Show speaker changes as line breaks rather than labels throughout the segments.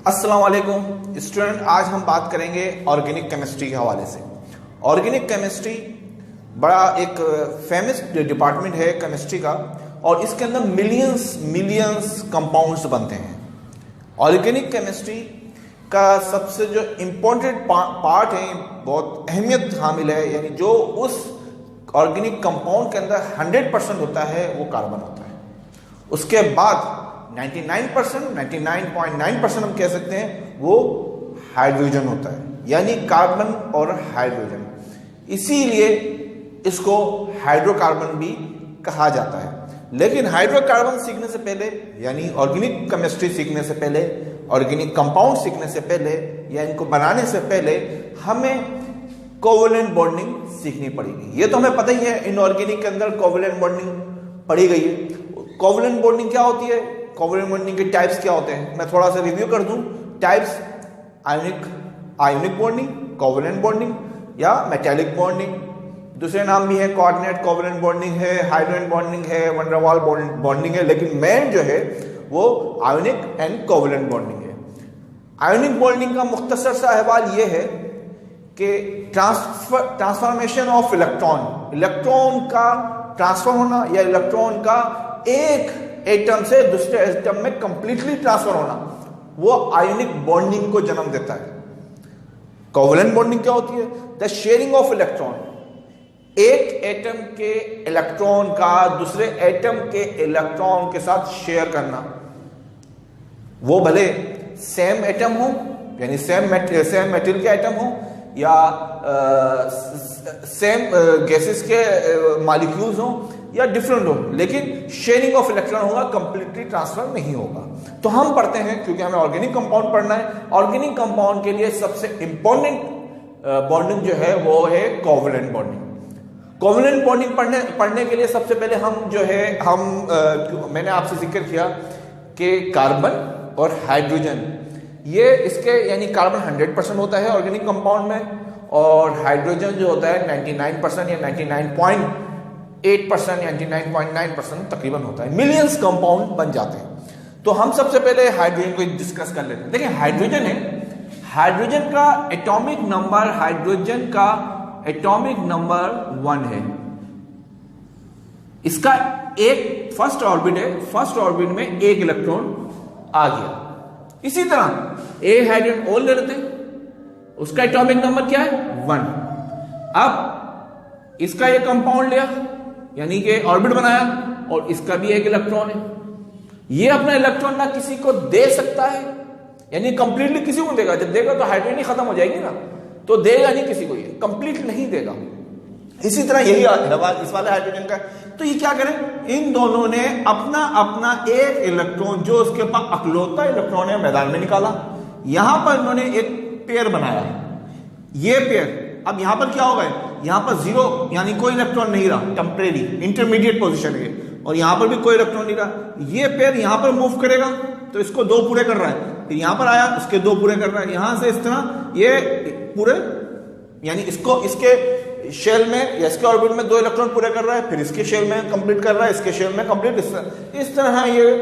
अस्सलाम वालेकुम स्टूडेंट, आज हम बात करेंगे ऑर्गेनिक केमिस्ट्री के हवाले से। ऑर्गेनिक केमिस्ट्री बड़ा एक फेमस डिपार्टमेंट है केमिस्ट्री का, और इसके अंदर मिलियंस कंपाउंड्स बनते हैं। ऑर्गेनिक केमिस्ट्री का सबसे जो इम्पोर्टेंट पार्ट है, बहुत अहमियत हामिल है, यानी जो उस ऑर्गेनिक कंपाउंड के अंदर 100% होता है वो कार्बन होता है। उसके बाद 99.9% हम कह सकते हैं वो हाइड्रोजन होता है, यानी कार्बन और हाइड्रोजन। इसीलिए इसको हाइड्रोकार्बन भी कहा जाता है। लेकिन हाइड्रोकार्बन सीखने से पहले, यानी ऑर्गेनिक केमिस्ट्री सीखने से पहले, ऑर्गेनिक कंपाउंड सीखने से पहले या इनको बनाने से पहले हमें कोवेलेंट बॉन्डिंग सीखनी पड़ेगी। ये तो हमें पता ही है, इनऑर्गेनिक के अंदर कोवेलेंट बॉन्डिंग पढ़ी गई है। कोवेलेंट बॉन्डिंग क्या होती है, कोवेलेंट बॉन्डिंग के टाइप्स क्या होते हैं, मैं थोड़ा सा रिव्यू कर दूं। Types: ionic bonding, covalent bonding या मेटालिक बॉन्डिंग। दूसरे नाम भी है, कोऑर्डिनेट कोवेलेंट बॉन्डिंग है, हाइड्रोजन बॉन्डिंग है, वैन डर वाल बॉन्डिंग है। लेकिन मेन जो है वो आयोनिक एंड कोवेलेंट बॉन्डिंग है। आयोनिक बॉन्डिंग का मुख्तसर सा अहवाल ये है कि ट्रांसफॉर्मेशन ऑफ इलेक्ट्रॉन का ट्रांसफर होना, या इलेक्ट्रॉन का एक एटम से दूसरे एटम में कंप्लीटली ट्रांसफर होना, वो आयोनिक बॉन्डिंग को जन्म देता है। कोवेलेंट बॉन्डिंग क्या होती है? द शेयरिंग ऑफ इलेक्ट्रॉन, एक एटम के इलेक्ट्रॉन का दूसरे एटम के इलेक्ट्रॉन के साथ शेयर करना। वो भले सेम एटम हो, यानी सेम मेटेरियल के एटम हो, या सेम गैसेस के मॉलिक्यूल्स हो, या डिफरेंट हो, लेकिन शेयरिंग ऑफ इलेक्ट्रॉन होगा, कंप्लीटली ट्रांसफर नहीं होगा। तो हम पढ़ते हैं, क्योंकि हमें ऑर्गेनिक कंपाउंड पढ़ना है। ऑर्गेनिक कंपाउंड के लिए सबसे इंपॉर्टेंट बॉन्डिंग जो है वो है कोवेलेंट बॉन्डिंग। कोवेलेंट बॉन्डिंग पढ़ने के लिए सबसे पहले मैंने आपसे जिक्र किया कि कार्बन और हाइड्रोजन, ये इसके यानी कार्बन 100% होता है ऑर्गेनिक कंपाउंड में, और हाइड्रोजन जो होता है 99% या 99.8% या 99.9% तकरीबन होता है। मिलियंस कंपाउंड बन जाते हैं। तो हम सबसे पहले हाइड्रोजन को डिस्कस कर लेते हैं। देखिए, हाइड्रोजन है, हाइड्रोजन का एटॉमिक नंबर 1 है। इसका एक फर्स्ट ऑर्बिट है, फर्स्ट ऑर्बिट में एक इलेक्ट्रॉन आ गया। इसी तरह ए हाइड्रोजन और ले लेते हैं, उसका एटॉमिक नंबर क्या है? 1। अब इसका एक कंपाउंड लिया, यानी कि ऑर्बिट बनाया, और इसका भी एक इलेक्ट्रॉन है। ये अपना इलेक्ट्रॉन ना किसी को दे सकता है, यानी कंप्लीटली किसी को देगा। जब देगा तो हाइड्रोजन ही खत्म हो जाएगी ना, तो देगा नहीं किसी को, ये कंप्लीट नहीं देगा। इसी तरह यही इस वाले हाइड्रोजन का। तो ये क्या करें, इन दोनों ने अपना एक इलेक्ट्रॉन जो उसके पास अकलौता इलेक्ट्रॉन है मैदान में निकाला। यहां पर इन्होंने एक पेयर बनाया, ये पेयर। अब यहां पर क्या होगा, यहां पर 0 यानी कोई इलेक्ट्रॉन नहीं रहा, टेम्परेरी इंटरमीडिएट पोजीशन है, और यहां पर भी कोई इलेक्ट्रॉन नहीं रहा। ये पेयर यहां पर मूव करेगा तो इसको 2 पूरे कर रहा है, फिर यहां पर आया इसके 2 पूरे कर रहा है, यहां से इस तरह ये पूरे, यानी इसको इसके शेल में या इसके ऑर्बिट में 2 इलेक्ट्रॉन पूरे कर रहा है, फिर इसके शेल में कंप्लीट कर रहा है, इसके शेल में कंप्लीट, इस तरह ये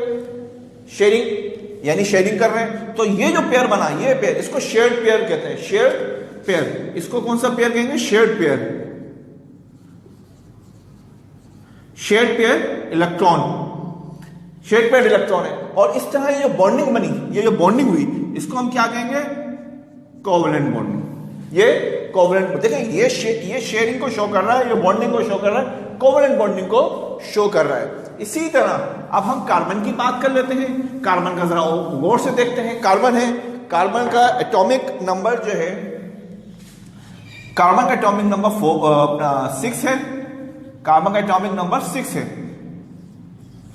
शेयरिंग कर रहे हैं। तो ये जो पेयर बना, ये पेयर, इसको शेयर्ड पेयर कहते हैं। शेयर्ड पेयर, इसको कौन सा पेयर कहेंगे? Shared pair, shared pair electron, shared pair electron है। और इस तरह ये जो बॉन्डिंग बनी, ये जो बॉन्डिंग हुई, इसको हम क्या कहेंगे? Covalent bonding. ये कोवेलेंट, देखें ये शेयरिंग को शो कर रहा है, ये बॉन्डिंग को शो कर रहा है, कोवेलेंट बॉन्डिंग को शो कर रहा है। इसी तरह अब हम कार्बन की बात कर लेते हैं। कार्बन का जरा गौर से देखते हैं। कार्बन है, कार्बन का एटॉमिक नंबर जो है, कार्बन का एटॉमिक नंबर 6 है। कार्बन का एटॉमिक नंबर 6 है।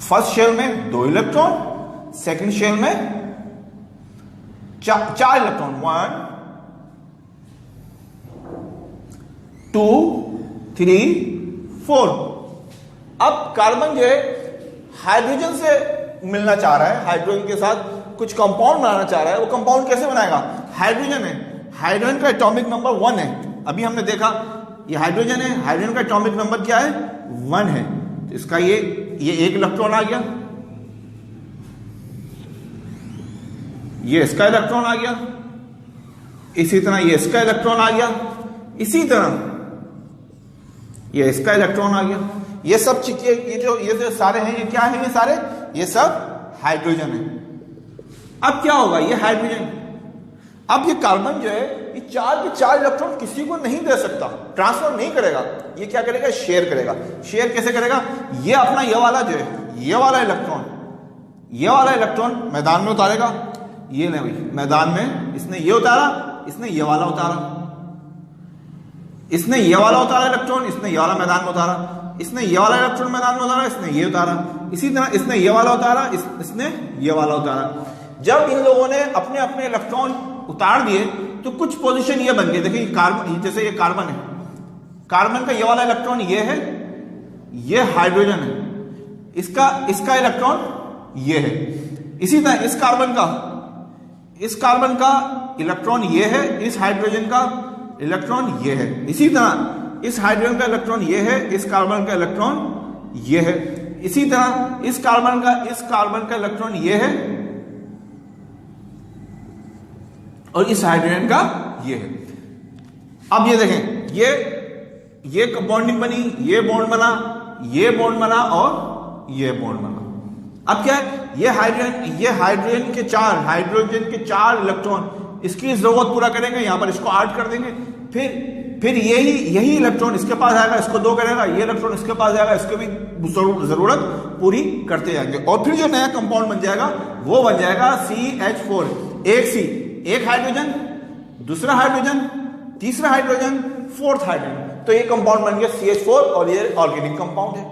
फर्स्ट शेल में 2 इलेक्ट्रॉन, सेकंड शेल में 4 इलेक्ट्रॉन, 1 2 3 4। अब कार्बन जो है हाइड्रोजन से मिलना चाह रहा है, हाइड्रोजन के साथ कुछ कंपाउंड बनाना चाह रहा है। वो कंपाउंड कैसे बनाएगा? हाइड्रोजन है, हाइड्रोजन का एटॉमिक नंबर 1 है। अभी हमने देखा ये हाइड्रोजन है, हाइड्रोजन का एटॉमिक नंबर क्या है? 1 है। तो इसका ये एक इलेक्ट्रॉन आ गया, ये इसका इलेक्ट्रॉन आ गया, इसी तरह ये इसका इलेक्ट्रॉन आ गया, इसी तरह ये इसका इलेक्ट्रॉन आ गया। ये सब चीजें, ये जो सारे हैं, ये क्या है? ये सारे, ये सब हाइड्रोजन है। अब क्या होगा? ये हाइड्रोजन, अब ये कार्बन जो है, ये चार के चार इलेक्ट्रॉन किसी को नहीं दे सकता, ट्रांसफर नहीं करेगा। ये क्या करेगा? शेयर करेगा। शेयर कैसे करेगा? ये अपना ये वाला जो है, ये वाला इलेक्ट्रॉन मैदान में उतारेगा। ये ले भाई, मैदान में इसने ये उतारा, इसने ये वाला उतारा, इसने ये वाला उतारा इलेक्ट्रॉन, इसने ये वाला मैदान में उतारा, इसने ये वाला इलेक्ट्रॉन मैदान में उतारा, इसने ये उतारा, इसी तरह इसने ये वाला उतारा, इसने ये वाला उतारा। जब इन लोगों ने अपने अपने इलेक्ट्रॉन उतार दिए तो कुछ पोजीशन ये बन गई। देखिए कार्बन, जैसे ये कार्बन है, कार्बन का ये वाला इलेक्ट्रॉन ये है, ये हाइड्रोजन है, इसका इलेक्ट्रॉन ये है। इसी तरह इस कार्बन का इलेक्ट्रॉन ये है, इस हाइड्रोजन का इलेक्ट्रॉन ये है। इसी तरह इस हाइड्रोजन का इलेक्ट्रॉन ये है, इस कार्बन का इलेक्ट्रॉन ये है। इसी तरह इस कार्बन का इलेक्ट्रॉन ये है और इस हाइड्रोजन का ये है। अब ये देखें, ये बॉन्डिंग बनी, ये बॉन्ड बना, ये बॉन्ड बना और ये बॉन्ड बना। अब क्या है? ये हाइड्रोजन के चार इलेक्ट्रॉन इसकी जरूरत पूरा करेंगे, यहां पर इसको 8 कर देंगे। फिर यही इलेक्ट्रॉन इसके पास आएगा, इसको 2 करेगा, ये इलेक्ट्रॉन इसके पास जाएगा, इसको भी जरूरत पूरी करते जाएंगे। और फिर जो नया कंपाउंड बन जाएगा वो बन जाएगा CH4। एक हाइड्रोजन, दूसरा हाइड्रोजन, तीसरा हाइड्रोजन, फोर्थ हाइड्रोजन, तो ये कंपाउंड बन गया CH4 और ये ऑर्गेनिक कंपाउंड है।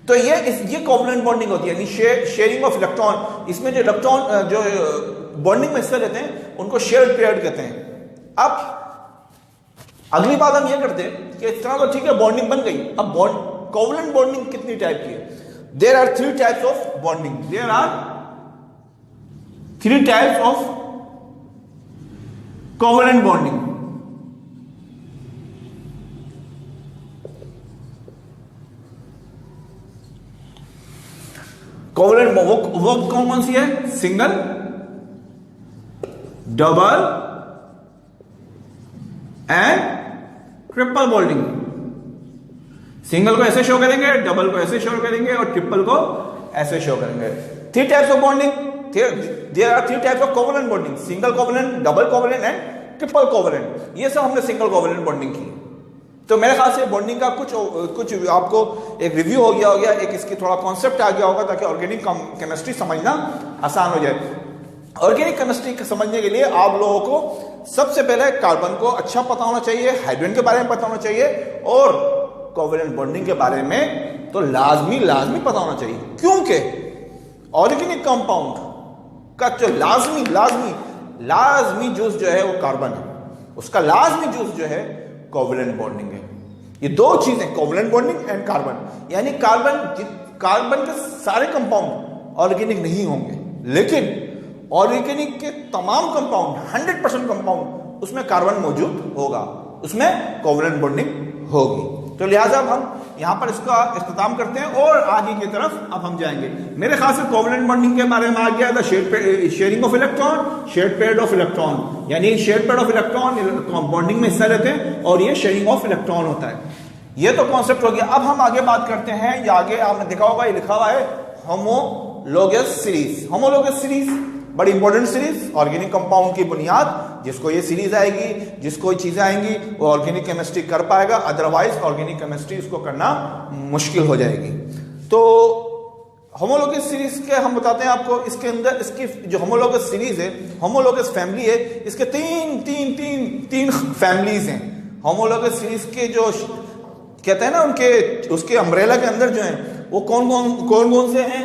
तो ये कोवलेंट बॉन्डिंग होती है, यानी शेयरिंग ऑफ इलेक्ट्रॉन। इसमें जो इलेक्ट्रॉन जो बॉन्डिंग में हिस्सा लेते हैं उनको शेयर्ड पेयर्ड कहते हैं। अब अगली बात हम ये करते हैं कि इतना तो ठीक है, बॉन्डिंग बन गई। अब कोवलेंट बॉन्डिंग कितनी टाइप की है? There are 3 types of bonding. There are 3 types of covalent bonding. Covalent वो कौन सी है? Single, double and triple bonding. Single को ऐसे शो करेंगे, डबल को ऐसे शो करेंगे और ट्रिपल को ऐसे शो करेंगे। 3 types of bonding. There are 3 types of covalent bonding, single covalent, double covalent and triple covalent. ये सब हमने सिंगल कोवलेंट बॉन्डिंग की। तो मेरे ख्याल से बॉन्डिंग का कुछ आपको एक रिव्यू हो गया, एक इसकी थोड़ा कॉन्सेप्ट आ गया होगा, ताकि ऑर्गेनिक केमिस्ट्री समझना आसान हो जाए। ऑर्गेनिक केमिस्ट्री समझने के लिए आप लोगों को सबसे पहले कार्बन को अच्छा पता होना चाहिए, हाइड्रोजन के बारे में पता होना चाहिए और कोवलेंट बॉन्डिंग के बारे में तो लाजमी पता होना चाहिए। क्योंकि ऑर्गेनिक कंपाउंड का जो लाजमी जूस जो है वो कार्बन है, उसका लाजमी जूस जो है कोवलेंट बॉन्डिंग है। ये 2 चीजें, कोवलेंट बॉन्डिंग एंड कार्बन, यानी कार्बन के सारे कंपाउंड ऑर्गेनिक नहीं होंगे, लेकिन ऑर्गेनिक के तमाम कंपाउंड 100% कंपाउंड उसमें कार्बन मौजूद होगा, उसमें कोवलेंट बॉन्डिंग होगी। तो लिहाजा हम यहां पर इसका इख्तिताम करते हैं और आगे की तरफ अब हम जाएंगे। मेरे ख्याल से कोवलेंट बॉन्डिंग के बारे में आ गया था sharing of electron, shared paired of electron, यानी shared paired of electron bonding में हिस्सा लेते हैं और ये शेयरिंग ऑफ इलेक्ट्रॉन होता है। ये तो कॉन्सेप्ट हो गया। अब हम आगे बात करते हैं, या आगे आपने देखा होगा ये लिखा हुआ है होमोलोगस सीरीज। होमोलोगस सीरीज बड़ी इंपॉर्टेंट सीरीज, ऑर्गेनिक कंपाउंड की बुनियाद। जिसको ये सीरीज आएगी, जिसको ये चीजें आएंगी, वो ऑर्गेनिक केमिस्ट्री कर पाएगा, अदरवाइज ऑर्गेनिक केमिस्ट्री इसको करना मुश्किल हो जाएगी। तो होमोलोगस सीरीज के हम बताते हैं आपको, इसके अंदर इसकी जो होमोलोगस सीरीज है, होमोलोगस फैमिली है, इसके तीन फैमिलीज हैं। होमोलोगस सीरीज के जो कहते हैं ना, उसके अम्ब्रेला के अंदर जो है वो कौन से हैं?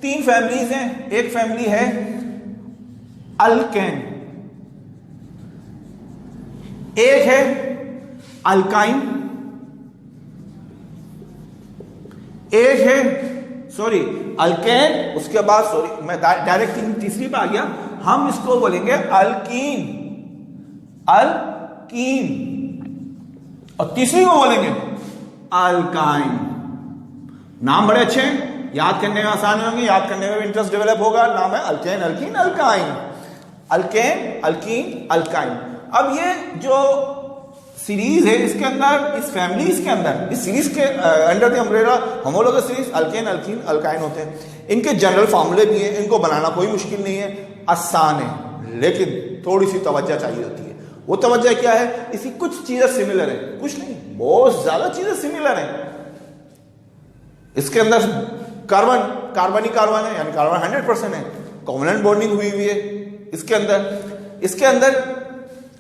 3 फैमिलीज हैं। एक फैमिली है अल्केन, एक है अल्काइन, एक है अल्केन, उसके बाद मैं डायरेक्ट तीसरी पे आ गया, हम इसको बोलेंगे अल्कीन, और तीसरी को बोलेंगे अल्काइन। नाम बड़े अच्छे हैं, याद करने में आसान होंगे, याद करने में भी इंटरेस्ट डेवलप होगा। नाम है alkane, alkyne, alkyne. Alkane, alkyne, alkyne. अब ये जो सीरीज है इसके अंदर, इस फैमिलीज के अंदर, इस सीरीज के under the umbrella homologous series alkane, alkyne, alkyne होते हैं। इनके जनरल फार्मूले भी हैं, इनको बनाना कोई मुश्किल नहीं है, आसान है, लेकिन थोड़ी सी तवज्जो चाहिए होती है। वो तवज्जो क्या है? इसकी कुछ चीजें सिमिलर है, कुछ नहीं, बहुत ज्यादा चीजें सिमिलर है। इसके अंदर कार्बन, कार्बन ही कार्बन है, यानी कार्बन 100% है, कोवलेंट बॉन्डिंग हुई हुई है इसके अंदर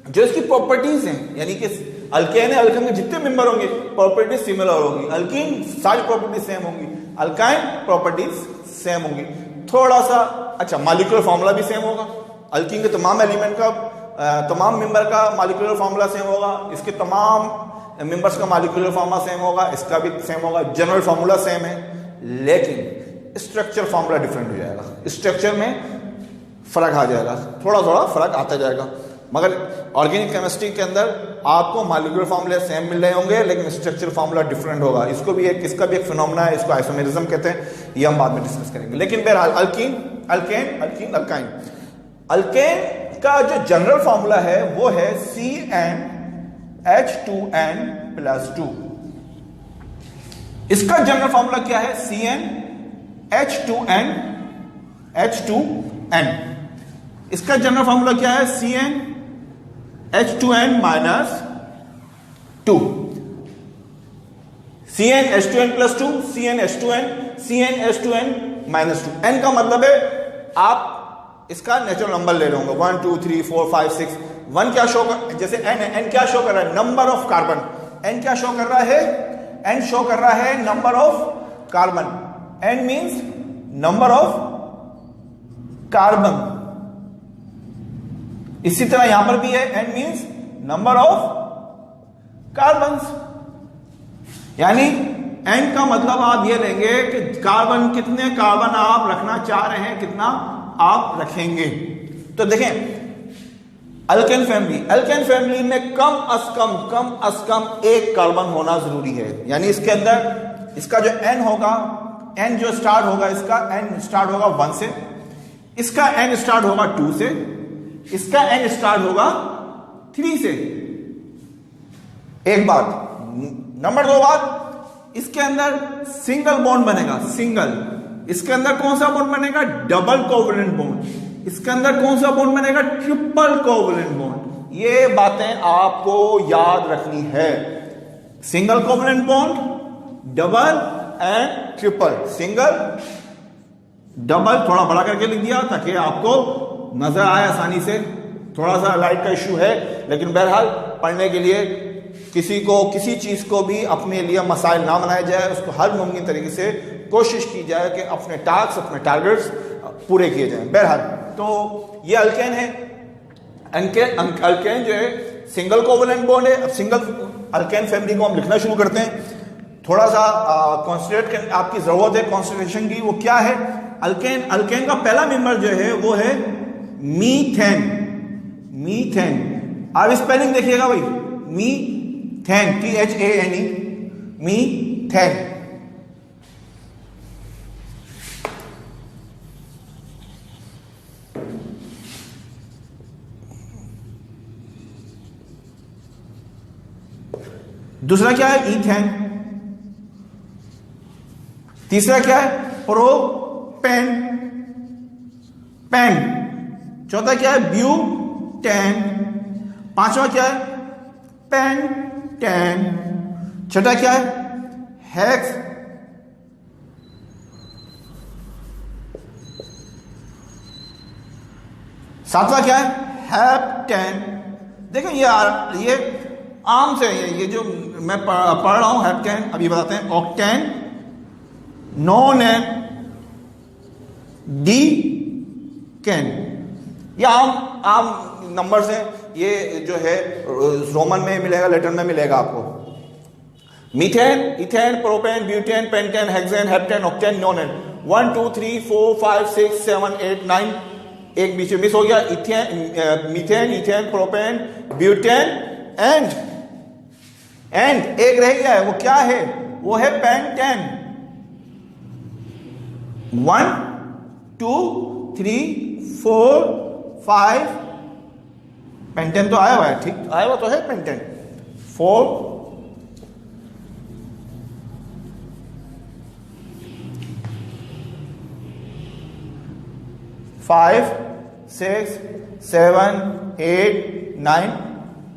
जो इसकी प्रॉपर्टीज हैं, यानी कि अल्केन है, अल्केन के जितने मेंबर होंगे प्रॉपर्टीज सिमिलर होगी, अल्कीन सारी प्रॉपर्टीज सेम होंगी, अल्काइन प्रॉपर्टीज सेम होंगी, थोड़ा सा अच्छा मॉलिक्यूलर फार्मूला भी सेम होगा, अल्कीन के तमाम एलिमेंट का, तमाम मेंबर का मॉलिक्यूलर फार्मूला सेम होगा, इसके तमाम मेंबर्स का मॉलिक्यूलर फार्मूला सेम होगा, इसका भी सेम होगा, जनरल फार्मूला सेम है, लेकिन स्ट्रक्चर फार्मूला डिफरेंट हो जाएगा, स्ट्रक्चर में फर्क आ जाएगा, थोड़ा थोड़ा फर्क आता जाएगा। मगर ऑर्गेनिक केमिस्ट्री के अंदर आपको मॉलिक्यूलर फार्मूले सेम मिल रहे होंगे, लेकिन स्ट्रक्चर फार्मूला डिफरेंट होगा। इसका भी एक फिनोमेना है, इसको आइसोमेरिज्म कहते हैं, ये हम बाद में डिस्कस करेंगे। लेकिन बहरहाल alkyne, alkane, alkyne, alkyne. Alkane का जो जनरल फार्मूला है वो है CnH2n+2। इसका जनरल फार्मूला क्या है? CnH2n, H2n। इसका जनरल फार्मूला क्या है? CnH2n-2, CnH2n+2, CnH2n, CnH2n-2। n का मतलब है आप इसका नेचुरल नंबर ले रहे होंगे, 1 2 3 4 5 6। 1 क्या शो कर, जैसे n है, n क्या शो कर रहा है? Number of carbon. n क्या शो कर रहा है? n शो कर रहा है number of carbon. n means number of carbon. इसी तरह यहां पर भी है, n means number of carbons, यानी n का मतलब आप ये लेंगे कि कार्बन, कितने कार्बन आप रखना चाह रहे हैं, कितना आप रखेंगे। तो देखें अल्केन फैमिली में कम अज कम एक कार्बन होना जरूरी है, यानी इसके अंदर इसका जो n होगा, n जो स्टार्ट होगा, इसका n स्टार्ट होगा 1 से, इसका n स्टार्ट होगा 2 से, इसका n स्टार्ट होगा 3 से। एक बात। नंबर 2 बात, इसके अंदर सिंगल बॉन्ड बनेगा, सिंगल। इसके अंदर कौन सा बॉन्ड बनेगा? Double covalent bond. इसके अंदर कौन सा बॉन्ड बनेगा? Triple covalent bond. ये बातें आपको याद रखनी है। Single covalent bond, double and triple. Single, double थोड़ा बड़ा करके लिख दिया ताकि आपको नजर आए आसानी से। थोड़ा सा लाइट का इशू है, लेकिन बहरहाल पढ़ने के लिए किसी को किसी चीज को भी अपने लिए मसाइल ना बनाया जाए, उसको हर मुमकिन तरीके से कोशिश की जाए कि अपने टास्क, अपने टारगेट्स पूरे किए जाएं। बहरहाल तो ये अल्केन है। अल्केन जो है सिंगल कोवलेंट बॉन्ड है। अब सिंगल अल्केन फैमिली को हम लिखना शुरू करते हैं। थोड़ा सा कॉन्सेंट्रेट आपकी जरूरत है कॉन्सेंट्रेशन की। वो क्या है? अल्केन का पहला मेंबर जो है वो है मीथेन। आप स्पेलिंग देखिएगा भाई, मीथेन, THANE, मीथेन। दूसरा क्या है? ईथेन। तीसरा क्या है? प्रोपेन। चौथा क्या है? ब्यूटेन। पांचवा क्या है? पेंटेन। छठा क्या है? हेक्स। सातवां क्या है? हेप्टेन। देखो ये आम से ये जो मैं पढ़ रहा हूं हेप्टेन, अभी बताते हैं। Octane, नोनेन, decane. ये आम नंबर्स हैं। ये जो है रोमन में मिलेगा, लैटिन में मिलेगा आपको। Methane, ethane, propane, butane, pentane, hexane, heptane, octane, नोनेन। 1 2 3 4 5 6 7 8 9। एक बीच में मिस हो गया। Methane, ethane, propane, butane and एक रह गया है। वो क्या है? वो है पेंटेन। 1 2 3 4 5 पेंटेन तो आया हुआ है, ठीक आया हुआ तो है पेंटेन। 4 5 6 7 8 9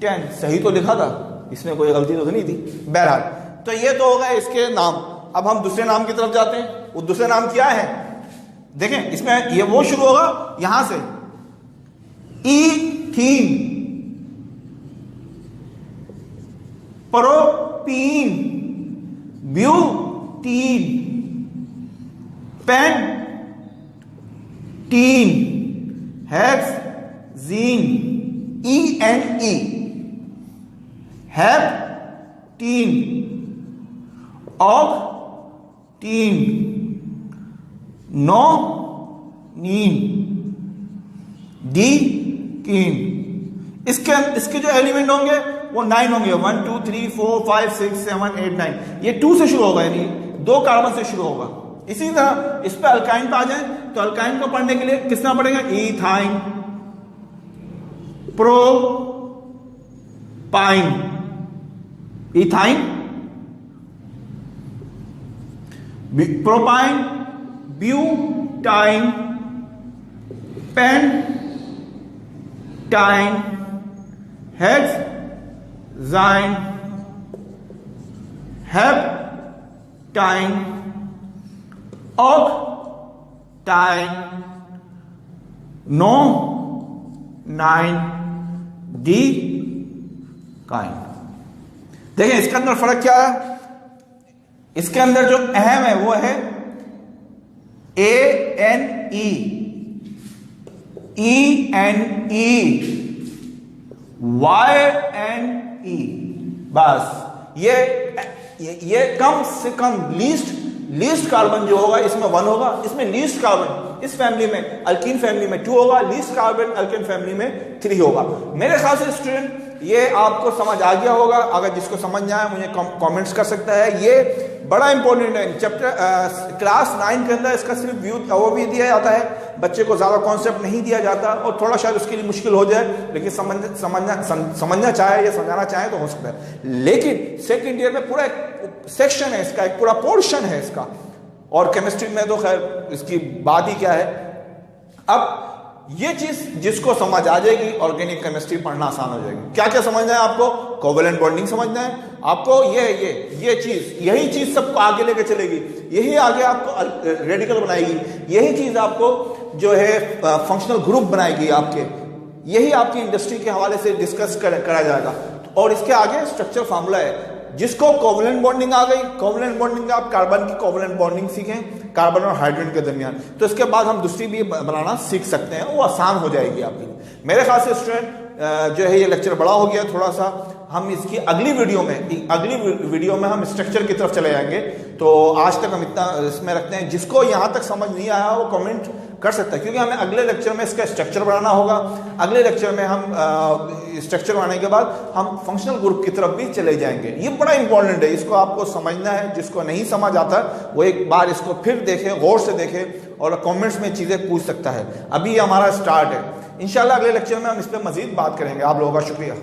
10 सही तो लिखा था, इसमें कोई गलती तो नहीं थी। बहरहाल तो ये तो होगा इसके नाम। अब हम दूसरे नाम की तरफ जाते हैं। वो दूसरे नाम क्या है देखें, इसमें ये वो शुरू होगा यहां से, ethene, propene, butene, pentene, hexene, ENE, heptene, octene, nonene, decene. इसके जो एलिमेंट होंगे वो 9 होंगे, 1 2 3 4 5 6 7 8 9। ये 2 से शुरू होगा, यानी 2 कार्बन से शुरू होगा। इसी तरह इस पे अल्काइन पे आ जाए तो अल्काइन को पढ़ने के लिए किसना पड़ेगा, ethyne, propyne, ethyne, propyne, butyne, pentyne, hexyne, heptyne, octyne, nonyne, decyne. देखें इसके अंदर फर्क क्या है। इसके अंदर जो अहम है वो है ANE, ENE, YNE। बस ये कम से कम लीस्ट कार्बन जो होगा इसमें 1 होगा। इसमें लीस्ट कार्बन इस फैमिली में, अल्कीन फैमिली में 2 होगा, लीस्ट कार्बन अल्कीन फैमिली में 3 होगा। मेरे ख्याल से स्टूडेंट ये आपको समझ आ गया होगा। अगर जिसको समझ ना आए मुझे कमेंट्स कर सकता है। ये बड़ा इंपॉर्टेंट है। चैप्टर क्लास 9 के अंदर इसका सिर्फ व्यू वो भी दिया जाता है, बच्चे को ज्यादा कॉन्सेप्ट नहीं दिया जाता और थोड़ा शायद उसके लिए मुश्किल हो जाए, लेकिन समझना चाहे या समझाना चाहे तो हो सकता है। लेकिन सेकंड ईयर में पूरा एक सेक्शन है इसका, एक पूरा पोर्शन है इसका। और केमिस्ट्री में तो खैर इसकी बात ही क्या है। अब ये चीज जिसको समझ आ जाएगी, ऑर्गेनिक केमिस्ट्री पढ़ना आसान हो जाएगी। क्या क्या समझना है आपको, कोवेलेंट बॉन्डिंग समझना है आपको, ये चीज, यही चीज सबको आगे लेके चलेगी, यही आगे आपको रेडिकल बनाएगी, यही चीज आपको जो है फंक्शनल ग्रुप बनाएगी आपके, यही आपकी इंडस्ट्री के हवाले से डिस्कस करा जाएगा। और इसके आगे स्ट्रक्चर फार्मूला है। जिसको कोवेलेंट बॉन्डिंग आ गई, कोवेलेंट बॉन्डिंग आप कार्बन की कोवेलेंट बॉन्डिंग सीखें कार्बन और हाइड्रोजन के दरमियान, तो इसके बाद हम दूसरी भी बनाना सीख सकते हैं, वो आसान हो जाएगी आपके लिए। मेरे ख्याल से स्टूडेंट जो है ये लेक्चर बड़ा हो गया थोड़ा सा। हम इसकी अगली वीडियो में हम स्ट्रक्चर की तरफ चले जाएंगे। तो आज तक हम इतना इसमें रखते हैं। जिसको यहाँ तक समझ नहीं आया वो कमेंट कर सकता है, क्योंकि हमें अगले लेक्चर में इसका स्ट्रक्चर बनाना होगा। अगले लेक्चर में हम स्ट्रक्चर बनाने के बाद हम फंक्शनल ग्रुप की तरफ भी चले जाएंगे। ये बड़ा इंपॉर्टेंट है, इसको आपको समझना है। जिसको नहीं समझ आता वो एक बार इसको फिर देखे, गौर से देखे और कमेंट्स में चीज़ें पूछ सकता है। अभी हमारा स्टार्ट है। इंशाल्लाह अगले लेक्चर में हम इस पर मजीद बात करेंगे। आप लोगों का शुक्रिया।